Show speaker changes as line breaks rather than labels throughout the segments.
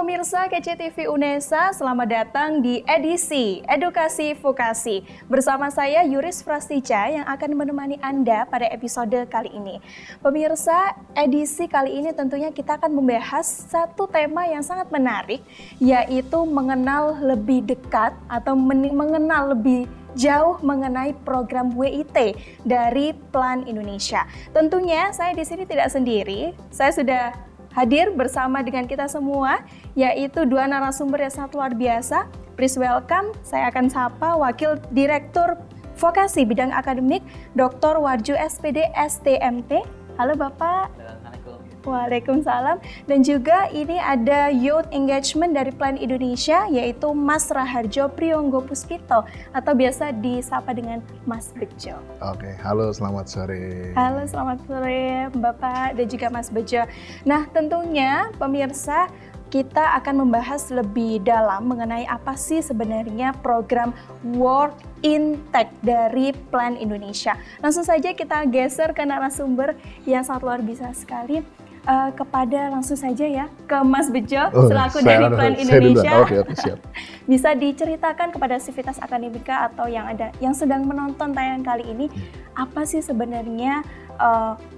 pemirsa KCTV UNESA, selamat datang di edisi Edukasi Vokasi. Bersama saya Yuris Frastica yang akan menemani Anda pada episode kali ini. Pemirsa, edisi kali ini tentunya kita akan membahas satu tema yang sangat menarik, yaitu mengenal lebih dekat atau mengenal lebih jauh mengenai program WIT dari Plan Indonesia. Tentunya saya di sini tidak sendiri, saya sudah hadir bersama dengan kita semua, yaitu dua narasumber yang sangat luar biasa. Please welcome, saya akan sapa Wakil Direktur Vokasi Bidang Akademik, Dr. Warjo SPD STMT. Halo Bapak. Waalaikumsalam. Dan juga ini ada Youth Engagement dari Plan Indonesia, yaitu Mas Raharjo Priyonggo Puspito atau biasa disapa dengan Mas Bejo.
Oke, halo selamat sore.
Halo selamat sore Bapak dan juga Mas Bejo. Nah tentunya pemirsa, kita akan membahas lebih dalam mengenai apa sih sebenarnya program Work in Tech dari Plan Indonesia. Langsung saja kita geser ke narasumber yang sangat luar biasa sekali. Langsung saja ya ke Mas Bejo selaku dari Plan Indonesia.
Oke, siap.
Bisa diceritakan kepada Sivitas Akademika atau yang sedang menonton tayangan kali ini, apa sih sebenarnya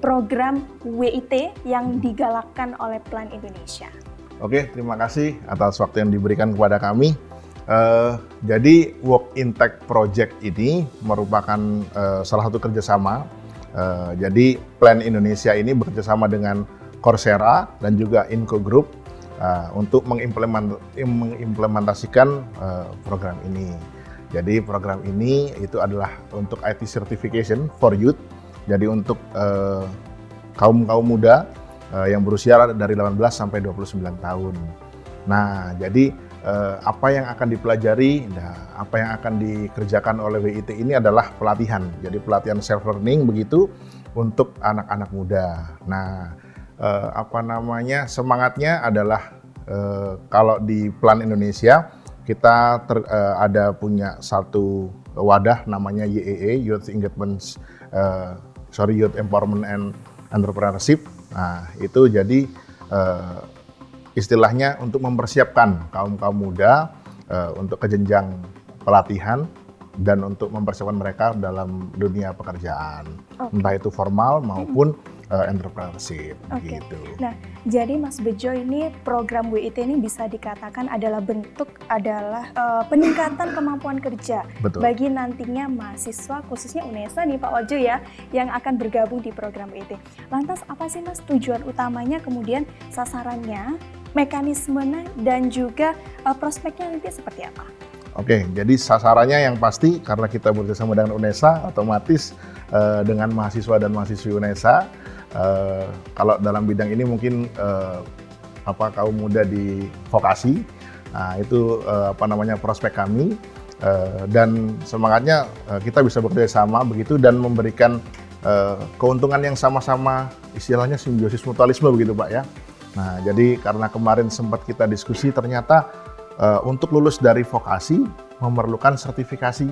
program WIT yang digalakkan oleh Plan Indonesia?
Oke, terima kasih atas waktu yang diberikan kepada kami. Jadi Work in Tech Project ini merupakan salah satu kerjasama. Jadi Plan Indonesia ini bekerjasama dengan Coursera dan juga Inco Group untuk mengimplementasikan program ini. Jadi program ini itu adalah untuk IT Certification for Youth. Jadi untuk kaum muda yang berusia dari 18 sampai 29 tahun. Nah, jadi apa yang akan dipelajari, apa yang akan dikerjakan oleh WIT ini adalah pelatihan. Jadi pelatihan self learning begitu untuk anak-anak muda. Nah, semangatnya adalah kalau di Plan Indonesia kita ada punya satu wadah namanya YEE, Youth Empowerment and Entrepreneurship. Nah, itu jadi istilahnya untuk mempersiapkan kaum muda untuk ke jenjang pelatihan dan untuk mempersiapkan mereka dalam dunia pekerjaan, entah itu formal maupun entrepreneurship gitu.
Nah, jadi Mas Bejo ini program WIT ini bisa dikatakan adalah peningkatan kemampuan kerja.
Betul.
Bagi nantinya mahasiswa khususnya UNESA nih Pak Warjo ya yang akan bergabung di program WIT. Lantas apa sih Mas tujuan utamanya, kemudian sasarannya, mekanismenya dan juga prospeknya nanti seperti apa?
Oke, jadi sasarannya yang pasti karena kita bekerjasama dengan UNESA, otomatis dengan mahasiswa dan mahasiswi UNESA. Kalau dalam bidang ini mungkin kaum muda di vokasi, nah itu prospek kami dan semangatnya kita bisa bekerja sama begitu dan memberikan keuntungan yang sama-sama, istilahnya simbiosis mutualisme begitu Pak ya. Nah jadi karena kemarin sempat kita diskusi ternyata untuk lulus dari vokasi memerlukan sertifikasi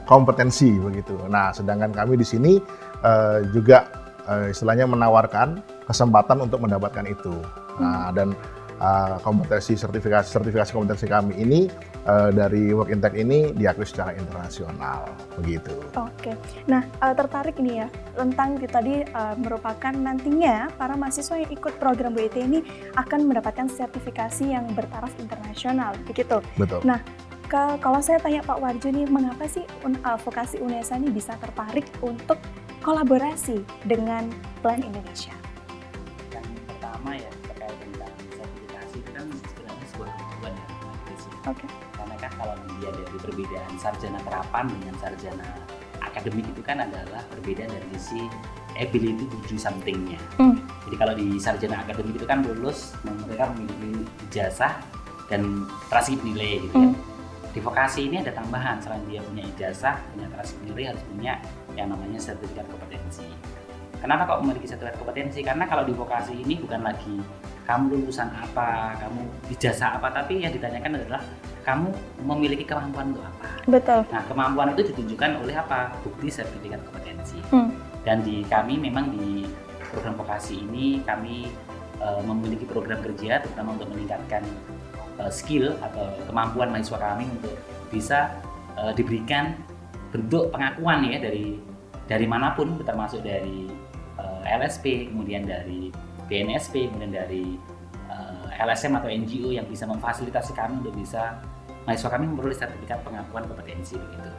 kompetensi begitu. Nah sedangkan kami di sini juga istilahnya menawarkan kesempatan untuk mendapatkan itu. Nah, dan sertifikasi kompetensi kami ini dari Work in Tech ini diakui secara internasional begitu.
Oke. Nah, tertarik ini ya tentang tadi merupakan nantinya para mahasiswa yang ikut program WIT ini akan mendapatkan sertifikasi yang bertaraf internasional, begitu.
Betul.
Nah, kalau saya tanya Pak Warjo nih, mengapa sih vokasi UNESA ini bisa tertarik untuk kolaborasi dengan Plan Indonesia?
Yang pertama ya terkait tentang sertifikasi itu kan sebenarnya sebuah tujuan ya.
Oke.
Karena kan kalau dia dari perbedaan sarjana terapan dengan sarjana akademik itu kan adalah perbedaan dari sisi ability to do something-nya. Jadi kalau di sarjana akademik itu kan lulus mereka memiliki ijazah dan transkrip nilai gitu ya. Di vokasi ini ada tambahan, selain dia punya ijazah, punya transkrip nilai, harus punya yang namanya sertifikat kompetensi. Kenapa kok memiliki sertifikat kompetensi? Karena kalau di vokasi ini bukan lagi kamu lulusan apa, kamu ijazah apa, tapi yang ditanyakan adalah kamu memiliki kemampuan untuk apa.
Betul.
Nah, kemampuan itu ditunjukkan oleh apa? Bukti sertifikat kompetensi. Dan di kami memang di program vokasi ini kami memiliki program kerja terutama untuk meningkatkan skill atau kemampuan mahasiswa kami untuk bisa diberikan bentuk pengakuan ya dari manapun, termasuk dari LSP, kemudian dari BNSP, kemudian dari LSM atau NGO yang bisa memfasilitasi kami untuk bisa mahasiswa kami memperoleh sertifikat pengakuan kompetensi begitu.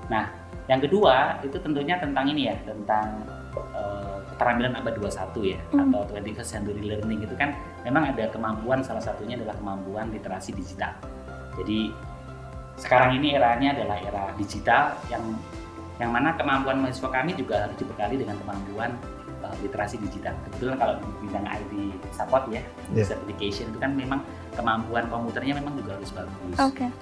Nah, yang kedua itu tentunya tentang ini ya, tentang keterampilan abad 21 ya, atau 21st century learning. Itu kan memang ada kemampuan, salah satunya adalah kemampuan literasi digital. Jadi sekarang ini eranya adalah era digital yang mana kemampuan mahasiswa kami juga harus dibekali dengan kemampuan literasi digital. Kebetulan kalau di bidang IT support ya, certification itu kan memang kemampuan komputernya memang juga harus bagus.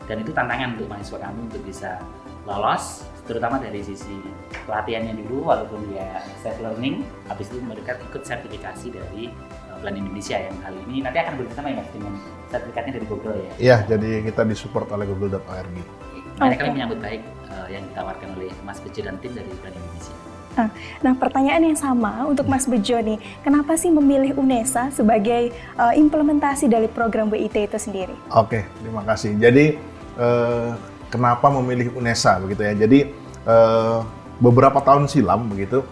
Dan itu tantangan untuk mahasiswa kami untuk bisa lolos, terutama dari sisi pelatihannya dulu, walaupun dia self learning, habis itu mereka ikut sertifikasi dari Plan Indonesia yang hal ini nanti akan bekerjasama ya Mas dengan sertifikatnya dari Google ya.
Iya, jadi kita disupport oleh google.org.
Makanya kami menyambut baik yang ditawarkan oleh Mas Bejo dan tim dari Plan Indonesia.
Nah, pertanyaan yang sama untuk Mas Bejo nih, kenapa sih memilih UNESA sebagai implementasi dari program WIT itu sendiri?
Oke, terima kasih. Jadi kenapa memilih UNESA begitu ya? Jadi beberapa tahun silam begitu,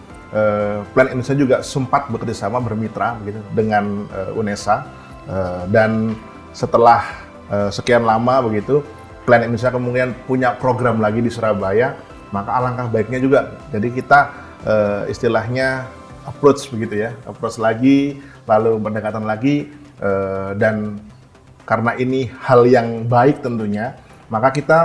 Plan Indonesia juga sempat bekerjasama bermitra begitu dengan UNESA dan setelah sekian lama begitu, Plan Indonesia kemudian punya program lagi di Surabaya, maka alangkah baiknya juga. Jadi kita istilahnya approach begitu ya, approach lagi, lalu pendekatan lagi, dan karena ini hal yang baik tentunya, maka kita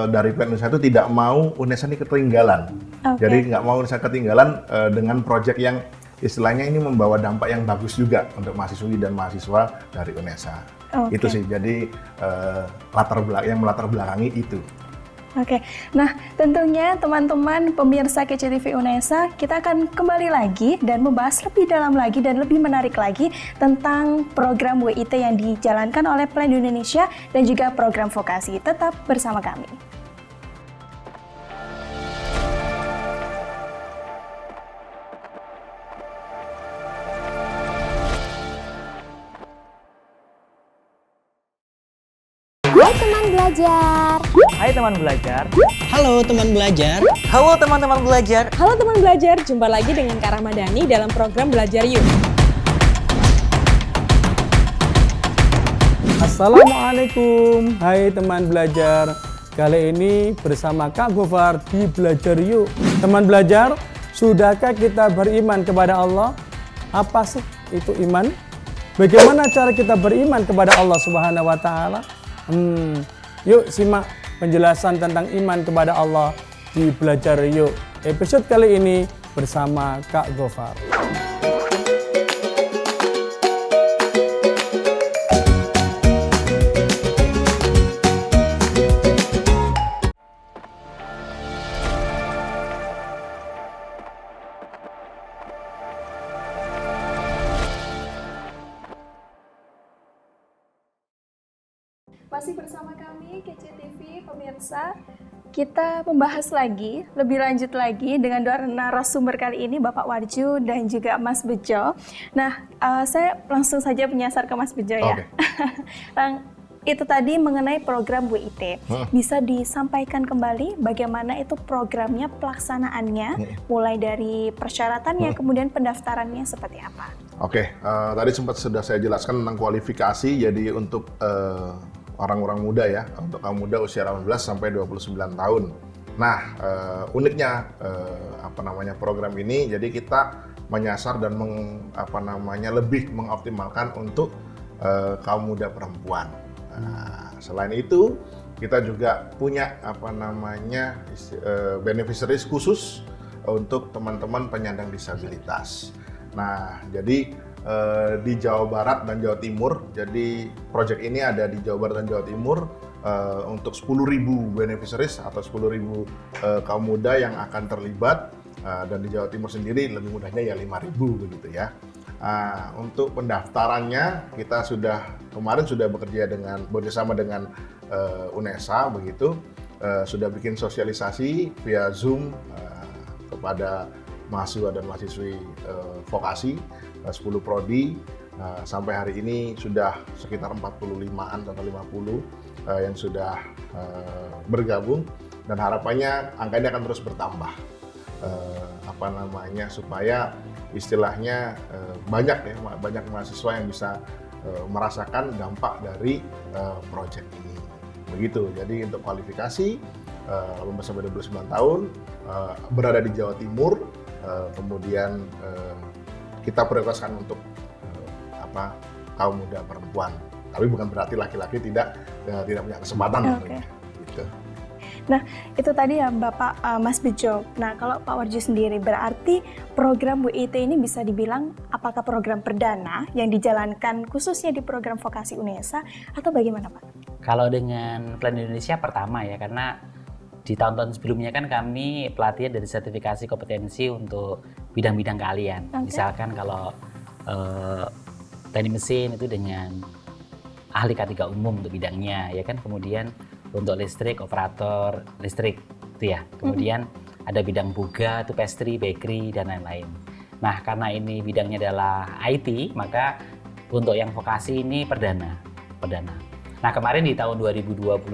dari Plan Indonesia itu tidak mau UNESA ini ketinggalan. Jadi nggak mau UNESA ketinggalan dengan proyek yang istilahnya ini membawa dampak yang bagus juga untuk mahasiswi dan mahasiswa dari UNESA. Itu sih, jadi melatar belakangi itu.
Nah tentunya teman-teman pemirsa KCTV UNESA, kita akan kembali lagi dan membahas lebih dalam lagi dan lebih menarik lagi tentang program WIT yang dijalankan oleh Plan Indonesia dan juga program vokasi. Tetap bersama kami.
Hai teman belajar.
Hai teman belajar.
Halo teman belajar.
Halo teman-teman belajar.
Halo teman belajar, jumpa lagi dengan Kak Ramadhani dalam program Belajar Yuk.
Assalamualaikum, hai teman belajar. Kali ini bersama Kak Gofar di Belajar Yuk. Teman belajar, sudahkah kita beriman kepada Allah? Apa sih itu iman? Bagaimana cara kita beriman kepada Allah Subhanahu wa Ta'ala? Yuk simak penjelasan tentang iman kepada Allah di Belajar Yuk. Episode kali ini bersama Kak Gofar.
Masih bersama kami KCTV pemirsa, kita membahas lagi, lebih lanjut lagi dengan dua narasumber kali ini, Bapak Warju dan juga Mas Bejo. Nah, saya langsung saja menyasar ke Mas Bejo ya. Itu tadi mengenai program WIT. Bisa disampaikan kembali bagaimana itu programnya, pelaksanaannya, mulai dari persyaratannya, kemudian pendaftarannya seperti apa?
Tadi sudah saya jelaskan tentang kualifikasi, jadi untuk orang-orang muda ya, untuk kaum muda usia 18 sampai 29 tahun. Nah, uniknya program ini, jadi kita menyasar dan lebih mengoptimalkan untuk kaum muda perempuan. Nah, selain itu, kita juga punya beneficiaries khusus untuk teman-teman penyandang disabilitas. Nah, jadi di Jawa Barat dan Jawa Timur. Jadi proyek ini ada di Jawa Barat dan Jawa Timur untuk 10.000 beneficiaries atau 10.000 kaum muda yang akan terlibat, dan di Jawa Timur sendiri lebih mudahnya ya 5.000 begitu ya. Untuk pendaftarannya kita kemarin sudah bekerjasama dengan UNESA begitu, sudah bikin sosialisasi via Zoom kepada mahasiswa dan mahasiswi vokasi 10 prodi. Sampai hari ini sudah sekitar 45-an atau 50 yang sudah bergabung, dan harapannya angka ini akan terus bertambah. Supaya istilahnya banyak mahasiswa yang bisa merasakan dampak dari proyek ini. Begitu. Jadi untuk kualifikasi 18-29 tahun berada di Jawa Timur, kemudian kita prioritaskan untuk kaum muda perempuan. Tapi bukan berarti laki-laki tidak punya kesempatan.
Okay.
Gitu.
Nah, itu tadi ya Bapak Mas Bejo. Nah, kalau Pak Warjo sendiri, berarti program WIT ini bisa dibilang apakah program perdana yang dijalankan khususnya di program vokasi UNESA atau bagaimana Pak?
Kalau dengan Plan Indonesia pertama ya, karena di tahun-tahun sebelumnya kan kami pelatihan dari sertifikasi kompetensi untuk bidang-bidang keahlian. Okay. Misalkan kalau teknik mesin itu dengan ahli K3 umum untuk bidangnya, ya kan. Kemudian untuk listrik, operator listrik itu ya. Kemudian ada bidang buga, itu pastry, bakery, dan lain-lain. Nah, karena ini bidangnya adalah IT, maka untuk yang vokasi ini perdana. Nah, kemarin di tahun 2021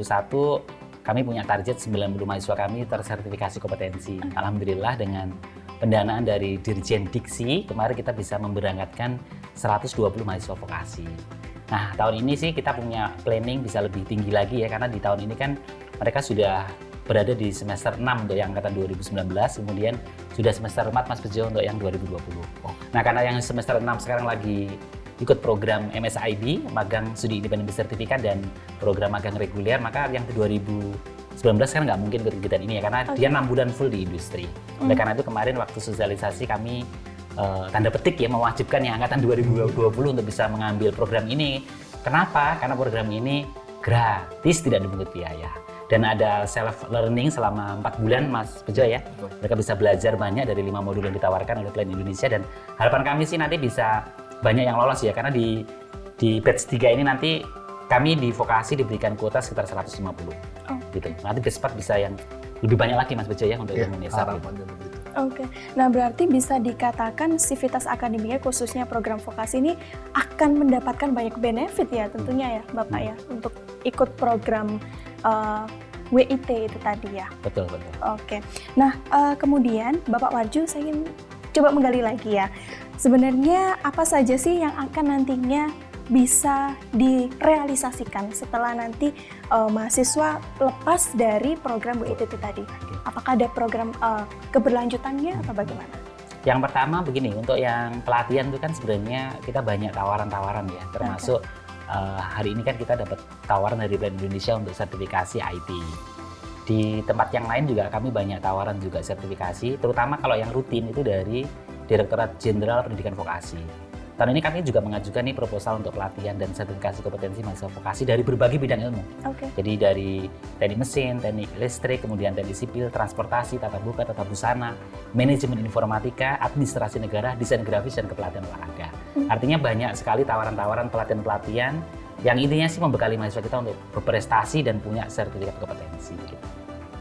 kami punya target 90 mahasiswa kami tersertifikasi kompetensi. Alhamdulillah dengan pendanaan dari Dirjen Diksi, kemarin kita bisa memberangkatkan 120 mahasiswa vokasi. Nah, tahun ini sih kita punya planning bisa lebih tinggi lagi ya, karena di tahun ini kan mereka sudah berada di semester 6 untuk yang angkatan 2019, kemudian sudah semester 4 Mas Bejo untuk yang 2020. Nah, karena yang semester 6 sekarang lagi ikut program MSIB, magang studi independen bersertifikat, dan program magang reguler, maka yang ke 2019 kan nggak mungkin ikut kegiatan ini ya, karena dia 6 bulan full di industri. Oleh karena itu kemarin waktu sosialisasi kami tanda petik ya mewajibkan yang angkatan 2020 untuk bisa mengambil program ini. Kenapa? Karena program ini gratis, tidak dipungut biaya. Dan ada self learning selama 4 bulan Mas Bejo ya. Mereka bisa belajar banyak dari 5 modul yang ditawarkan oleh Plan Indonesia, dan harapan kami sih nanti bisa banyak yang lolos ya, karena di batch 3 ini nanti kami di vokasi diberikan kuota sekitar 150 gitu. Nanti batch 4 bisa yang lebih banyak lagi Mas Bejo ya untuk Indonesia.
Harapannya begitu.
Oke, nah berarti bisa dikatakan sivitas akademia khususnya program vokasi ini akan mendapatkan banyak benefit ya tentunya ya Bapak ya, untuk ikut program WIT itu tadi ya.
Betul.
Oke, nah kemudian Bapak Warjo saya ingin coba menggali lagi ya. Sebenarnya apa saja sih yang akan nantinya bisa direalisasikan setelah nanti mahasiswa lepas dari program WIT itu tadi? Apakah ada program keberlanjutannya atau bagaimana? Yang
pertama begini, untuk yang pelatihan itu kan sebenarnya kita banyak tawaran-tawaran ya, termasuk hari ini kan kita dapat tawaran dari Plan Indonesia untuk sertifikasi IT. Di tempat yang lain juga kami banyak tawaran juga sertifikasi, terutama kalau yang rutin itu dari Direktorat Jenderal Pendidikan Vokasi. Tahun ini kami juga mengajukan nih proposal untuk pelatihan dan sertifikasi kompetensi mahasiswa vokasi dari berbagai bidang ilmu. Jadi dari teknik mesin, teknik listrik, kemudian teknik sipil, transportasi, tata buka, tata busana, manajemen informatika, administrasi negara, desain grafis, dan kepelatihan olahraga. Artinya banyak sekali tawaran-tawaran pelatihan-pelatihan yang intinya sih membekali mahasiswa kita untuk berprestasi dan punya sertifikat kompetensi.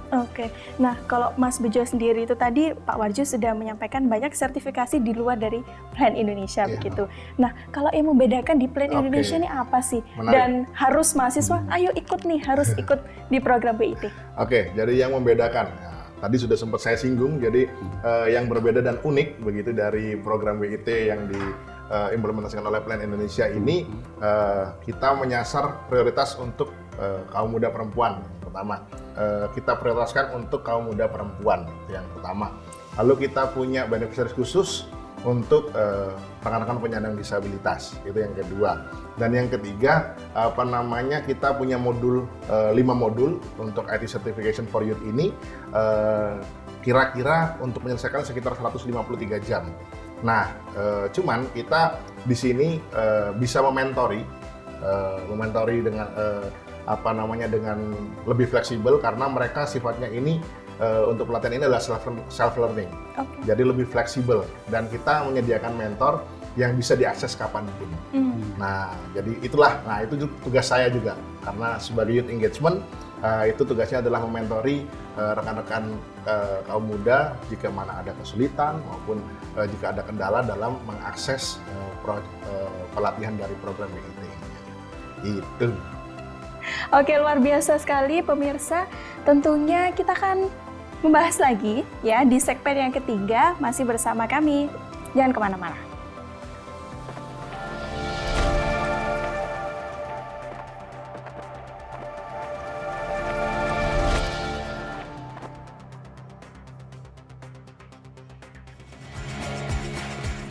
Oke, nah kalau Mas Bejo sendiri itu tadi Pak Warjo sudah menyampaikan banyak sertifikasi di luar dari Plan Indonesia begitu. Nah kalau yang membedakan di Plan Indonesia ini apa sih? Menarik. Dan harus mahasiswa, ayo ikut nih, harus ikut di program WIT. Oke,
jadi yang membedakan, tadi sudah sempat saya singgung, jadi yang berbeda dan unik begitu dari program WIT yang diimplementasikan oleh Plan Indonesia ini, kita menyasar prioritas untuk kaum muda perempuan. Pertama, kita prioritaskan untuk kaum muda perempuan yang pertama. Lalu kita punya beneficiaries khusus untuk rekan-rekan penyandang disabilitas, itu yang kedua. Dan yang ketiga, kita punya modul 5 modul untuk IT Certification for Youth ini, kira-kira untuk menyelesaikan sekitar 153 jam. Nah, cuman kita di sini bisa mementori dengan dengan lebih fleksibel, karena mereka sifatnya ini untuk pelatihan ini adalah self learning. Jadi lebih fleksibel, dan kita menyediakan mentor yang bisa diakses kapanpun. Nah, jadi itulah, itu tugas saya juga karena sebagai youth engagement itu tugasnya adalah mementori rekan-rekan kaum muda jika mana ada kesulitan maupun jika ada kendala dalam mengakses pelatihan dari program BIT. Itu.
Oke, luar biasa sekali pemirsa. Tentunya kita akan membahas lagi ya di segmen yang ketiga, masih bersama kami. Jangan kemana-mana.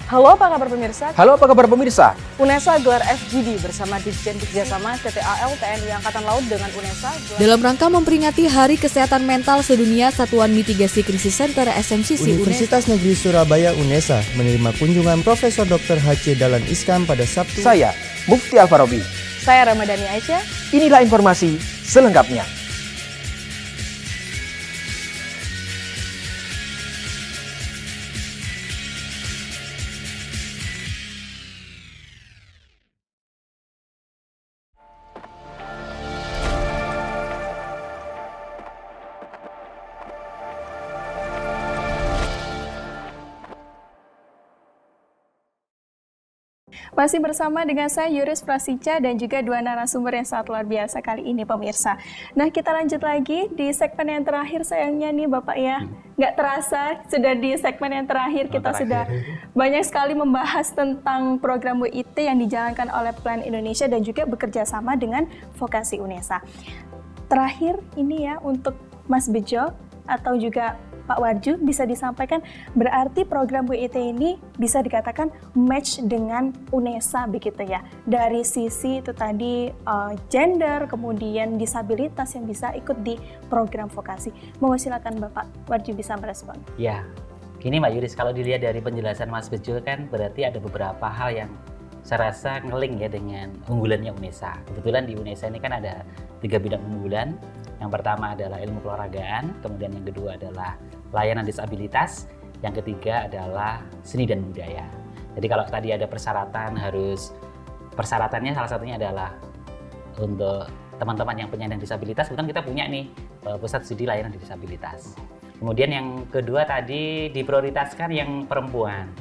Halo, apa kabar pemirsa?
Halo, apa kabar pemirsa?
UNESA gelar FGD bersama Ditjen Kerjasama TTAL TNI Angkatan Laut dengan UNESA.
Dalam rangka memperingati Hari Kesehatan Mental Sedunia, Satuan Mitigasi Krisis Center SMCC
Universitas Negeri Surabaya UNESA menerima kunjungan Profesor Dr. H.C. Dahlan Iskan pada Sabtu.
Saya, Mufti Al-Farabi.
Saya Ramadhani Aisyah.
Inilah informasi selengkapnya.
Masih bersama dengan saya Yuris Prasica dan juga dua narasumber yang sangat luar biasa kali ini pemirsa. Nah, kita lanjut lagi di segmen yang terakhir sayangnya nih Bapak ya. Nggak terasa sudah di segmen yang terakhir kita sudah banyak sekali membahas tentang program WIT yang dijalankan oleh Plan Indonesia dan juga bekerja sama dengan Vokasi UNESA. Terakhir ini ya untuk Mas Bejo atau juga Pak Warju bisa disampaikan, berarti program WIT ini bisa dikatakan match dengan UNESA begitu ya. Dari sisi itu tadi gender, kemudian disabilitas yang bisa ikut di program vokasi. Mau silakan Bapak Warju bisa merespon.
Ya, gini Mbak Yuris, kalau dilihat dari penjelasan Mas Bejo kan berarti ada beberapa hal yang saya rasa ngeling ya dengan unggulannya UNESA. Kebetulan di UNESA ini kan ada 3 bidang unggulan. Yang pertama adalah ilmu keolahragaan, kemudian yang kedua adalah layanan disabilitas, yang ketiga adalah seni dan budaya. Jadi kalau tadi ada persyaratannya salah satunya adalah untuk teman-teman yang penyandang disabilitas, kebetulan kita punya nih pusat studi layanan disabilitas. Kemudian yang kedua tadi diprioritaskan yang perempuan.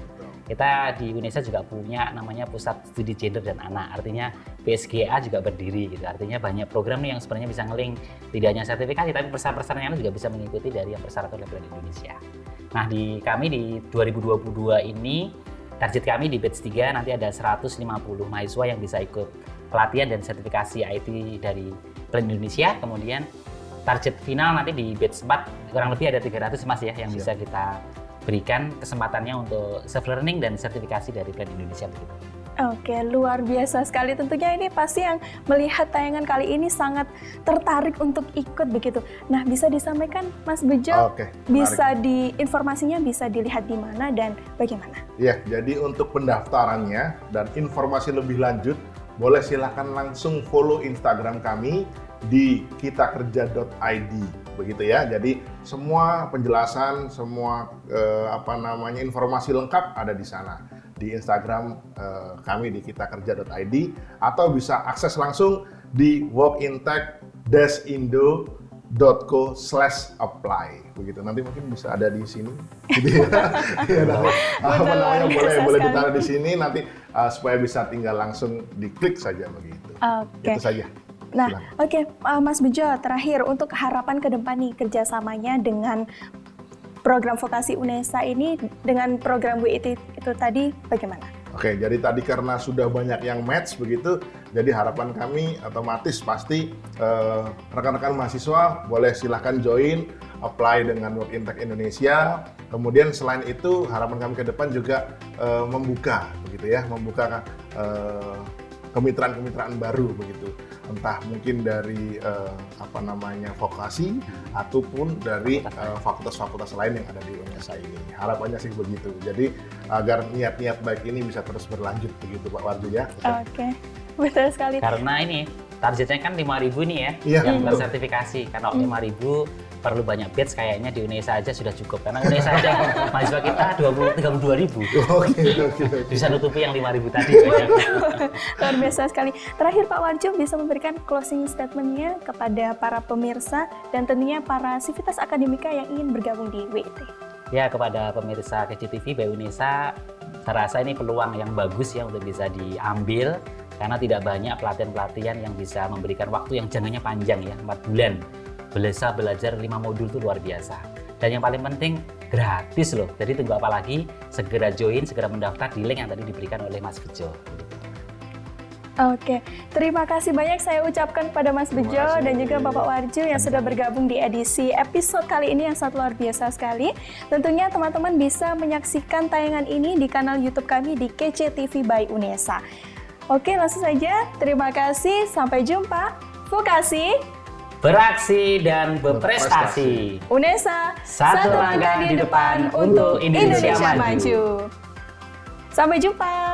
Kita di UNESA juga punya namanya Pusat Studi Gender dan Anak, artinya PSGA juga berdiri gitu. Artinya banyak program nih yang sebenarnya bisa nge-link tidak hanya sertifikasi tapi persyaratan yang juga bisa mengikuti dari yang persyaratan oleh Plan Indonesia. Nah, kami di 2022 ini target kami di batch 3 nanti ada 150 mahasiswa yang bisa ikut pelatihan dan sertifikasi IT dari Plan Indonesia. Kemudian target final nanti di batch 4 kurang lebih ada 300 Mas ya yang bisa kita berikan kesempatannya untuk self-learning dan sertifikasi dari Plan Indonesia begitu.
Oke, luar biasa sekali. Tentunya ini pasti yang melihat tayangan kali ini sangat tertarik untuk ikut begitu. Nah, bisa disampaikan Mas Bejo, bisa informasinya bisa dilihat di mana dan bagaimana?
Ya, jadi untuk pendaftarannya dan informasi lebih lanjut, boleh silakan langsung follow Instagram kami di kitakerja.id begitu ya. Jadi semua penjelasan, semua informasi lengkap ada di sana di Instagram kami di kitakerja.id atau bisa akses langsung di walkintech-indo.co/apply begitu. Nanti mungkin bisa ada di sini. Gitu ya. boleh ditaruh di sini nanti supaya bisa tinggal langsung diklik saja begitu. Itu saja.
Nah, Mas Bejo, terakhir untuk harapan ke depan nih kerjasamanya dengan program vokasi UNESA ini dengan program WIT itu tadi bagaimana?
Oke, jadi tadi karena sudah banyak yang match begitu, jadi harapan kami otomatis pasti rekan-rekan mahasiswa boleh silahkan join, apply dengan Walkintech Indonesia. Kemudian selain itu harapan kami ke depan juga membuka kemitraan-kemitraan baru begitu. Entah mungkin dari vokasi ataupun dari fakultas-fakultas lain yang ada di UNESA ini. Harapannya sih begitu. Jadi agar niat-niat baik ini bisa terus berlanjut begitu Pak Warju ya.
Oke. Betul sekali.
Karena ini targetnya kan 5.000 nih ya,
Iya,
yang
betul.
bersertifikasi. Karena 5.000 perlu banyak batch, kayaknya di UNESA aja sudah cukup. Karena UNESA aja mahasiswa kita 32.000.
Oke.
Bisa nutupi yang 5.000 tadi.
Luar biasa sekali. Terakhir Pak Warjo bisa memberikan closing statement-nya kepada para pemirsa dan tentunya para sivitas akademika yang ingin bergabung di WIT.
Ya, kepada pemirsa KCTV by UNESA, saya rasa ini peluang yang bagus ya untuk bisa diambil, karena tidak banyak pelatihan-pelatihan yang bisa memberikan waktu yang jangkanya panjang ya, 4 bulan. Bisa belajar 5 modul itu luar biasa. Dan yang paling penting gratis loh. Jadi tunggu apa lagi? Segera join, segera mendaftar di link yang tadi diberikan oleh Mas Bejo.
Oke, terima kasih banyak saya ucapkan pada Mas Bejo dan juga Bapak Warjo yang sudah bergabung di edisi episode kali ini yang sangat luar biasa sekali. Tentunya teman-teman bisa menyaksikan tayangan ini di kanal YouTube kami di KCTV by UNESA. Oke, langsung saja. Terima kasih, sampai jumpa. Vokasi,
Beraksi dan berprestasi.
UNESA,
Satu langkah di depan untuk Indonesia maju.
Sampai jumpa.